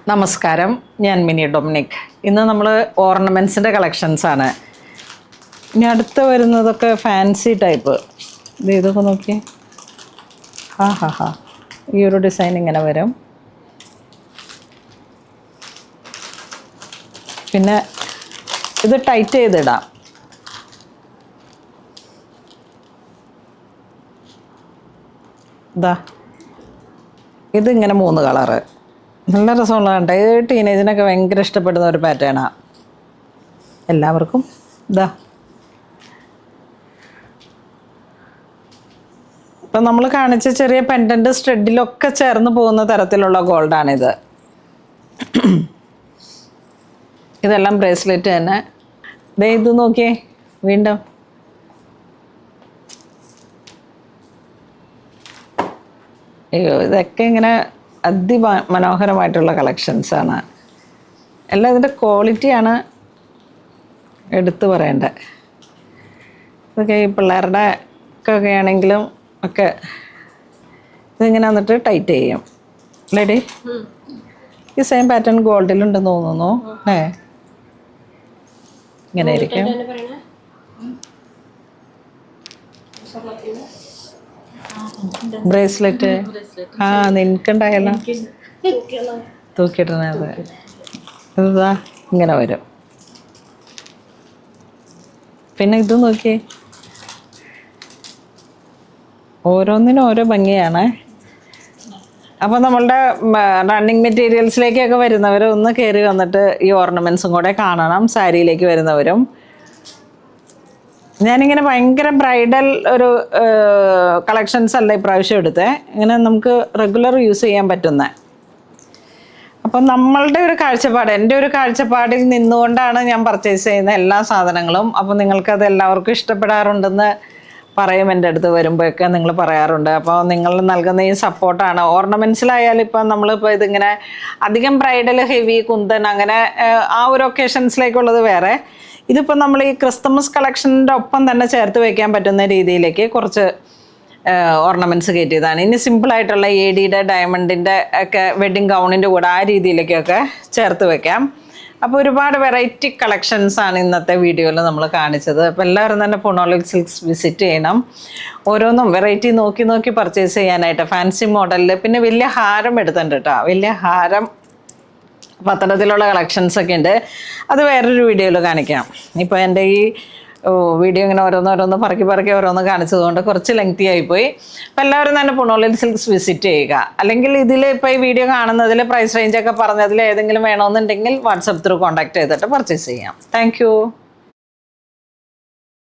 നമസ്കാരം, ഞാൻ mini Dominic. ഇന്ന് നമ്മൾ ഓർണമെൻറ്റ്സിൻ്റെ കളക്ഷൻസാണ്. ഇനി അടുത്ത് വരുന്നതൊക്കെ ഫാൻസി ടൈപ്പ്. ഇതൊക്കെ നോക്കിയേ. ഹാ ഈ ഒരു ഡിസൈൻ ഇങ്ങനെ വരും. പിന്നെ ഇത് ടൈറ്റ് ചെയ്തിടാം. ഇതാ ഇതിങ്ങനെ 3 കളറ്. നല്ല രസമുള്ള കണ്ട. ഇത് ടീനേജിനൊക്കെ ഭയങ്കര ഇഷ്ടപ്പെടുന്ന ഒരു പാറ്റേണാണ്. എല്ലാവർക്കും ഇതാ ഇപ്പം നമ്മൾ കാണിച്ച ചെറിയ പെൻഡൻറ്റ് സ്റ്റഡിലൊക്കെ ചേർന്ന് പോകുന്ന തരത്തിലുള്ള ഗോൾഡാണിത്. ഇതെല്ലാം ബ്രേസ്ലെറ്റ് തന്നെ. ദേ ഇത് നോക്കിയേ. വീണ്ടും അയ്യോ, ഇതൊക്കെ ഇങ്ങനെ അതിമനോഹരമായിട്ടുള്ള കളക്ഷൻസാണ്. എല്ലാം ഇതിൻ്റെ ക്വാളിറ്റിയാണ് എടുത്തു പറയേണ്ടത്. ഇതൊക്കെ ഈ പിള്ളേരുടെ ഒക്കെ ആണെങ്കിലും ഒക്കെ ഇതിങ്ങനെ വന്നിട്ട് ടൈറ്റ് ചെയ്യും. ലേഡി ഈ സെയിം പാറ്റേൺ ഗോൾഡിലുണ്ടെന്ന് തോന്നുന്നു അല്ലേ? ഇങ്ങനെ ആയിരിക്കും. ബ്രേസ്ലെറ്റ് നിനക്കുണ്ടായല്ലോ തൂക്കിയിട്ടത്. ഇതാ ഇങ്ങനെ വരും. പിന്നെ ഇത് നോക്കിയേ, ഓരോന്നിനും ഓരോ ഭംഗിയാണ്. അപ്പോൾ നമ്മളുടെ റണ്ണിങ് മെറ്റീരിയൽസിലേക്കൊക്കെ വരുന്നവർ ഒന്ന് കയറി വന്നിട്ട് ഈ ഓർണമെൻറ്റ്സും കൂടെ കാണണം. സാരിയിലേക്ക് വരുന്നവരും. ഞാനിങ്ങനെ ഭയങ്കര ബ്രൈഡൽ ഒരു കളക്ഷൻസ് അല്ല ഇപ്രാവശ്യം എടുത്തത്. ഇങ്ങനെ നമുക്ക് റെഗുലർ യൂസ് ചെയ്യാൻ പറ്റുന്ന. അപ്പം നമ്മളുടെ ഒരു കാഴ്ചപ്പാട്, എൻ്റെ ഒരു കാഴ്ചപ്പാടിൽ നിന്നുകൊണ്ടാണ് ഞാൻ പർച്ചേസ് ചെയ്യുന്ന എല്ലാ സാധനങ്ങളും. അപ്പോൾ നിങ്ങൾക്കത് എല്ലാവർക്കും ഇഷ്ടപ്പെടാറുണ്ടെന്ന് പറയും. എൻ്റെ അടുത്ത് വരുമ്പോഴൊക്കെ നിങ്ങൾ പറയാറുണ്ട്. അപ്പോൾ നിങ്ങൾ നൽകുന്ന ഈ സപ്പോർട്ടാണ്. ഓർണമെൻറ്റ്സിലായാലും ഇപ്പം നമ്മളിപ്പോൾ ഇതിങ്ങനെ അധികം ബ്രൈഡൽ ഹെവി കുന്തൻ അങ്ങനെ ആ ഒരു ഒക്കേഷൻസിലേക്കുള്ളത് വേറെ. ഇതിപ്പോൾ നമ്മൾ ഈ ക്രിസ്മസ് കളക്ഷൻ്റെ ഒപ്പം തന്നെ ചേർത്ത് വയ്ക്കാൻ പറ്റുന്ന രീതിയിലേക്ക് കുറച്ച് ഓർണമെൻറ്റ്സ് കയറ്റിയതാണ്. ഇനി സിമ്പിളായിട്ടുള്ള ADയുടെ ഡയമണ്ടിൻ്റെ ഒക്കെ വെഡ്ഡിങ് ഗൗണിൻ്റെ കൂടെ ആ രീതിയിലേക്കൊക്കെ ചേർത്ത് വയ്ക്കാം. അപ്പോൾ ഒരുപാട് വെറൈറ്റി കളക്ഷൻസാണ് ഇന്നത്തെ വീഡിയോയിൽ നമ്മൾ കാണിച്ചത്. അപ്പോൾ എല്ലാവരും തന്നെ പുണോളിൽ സിൽക്സ് വിസിറ്റ് ചെയ്യണം. ഓരോന്നും വെറൈറ്റി നോക്കി നോക്കി പർച്ചേസ് ചെയ്യാനായിട്ട്. ഫാൻസി മോഡലിൽ പിന്നെ വലിയ ഹാരം എടുത്തിട്ടുണ്ട് കേട്ടോ. വലിയ ഹാരം പത്തനത്തിലുള്ള കളക്ഷൻസൊക്കെ ഉണ്ട്. അത് വേറൊരു വീഡിയോയിൽ കാണിക്കാം. ഇപ്പോൾ എൻ്റെ ഈ വീഡിയോ ഇങ്ങനെ ഓരോന്ന് പറക്കി ഓരോന്ന് കാണിച്ചതുകൊണ്ട് കുറച്ച് ലെങ്തി ആയിപ്പോയി. അപ്പോൾ എല്ലാവരും തന്നെ പുണോളിൽ സിൽക്സ് വിസിറ്റ് ചെയ്യുക. അല്ലെങ്കിൽ ഇതിൽ ഇപ്പോൾ ഈ വീഡിയോ കാണുന്നതിൽ പ്രൈസ് റേഞ്ചൊക്കെ പറഞ്ഞതിൽ ഏതെങ്കിലും വേണമെന്നുണ്ടെങ്കിൽ വാട്സപ്പ് ത്രൂ കോൺടാക്ട് ചെയ്തിട്ട് പർച്ചേസ് ചെയ്യാം. താങ്ക്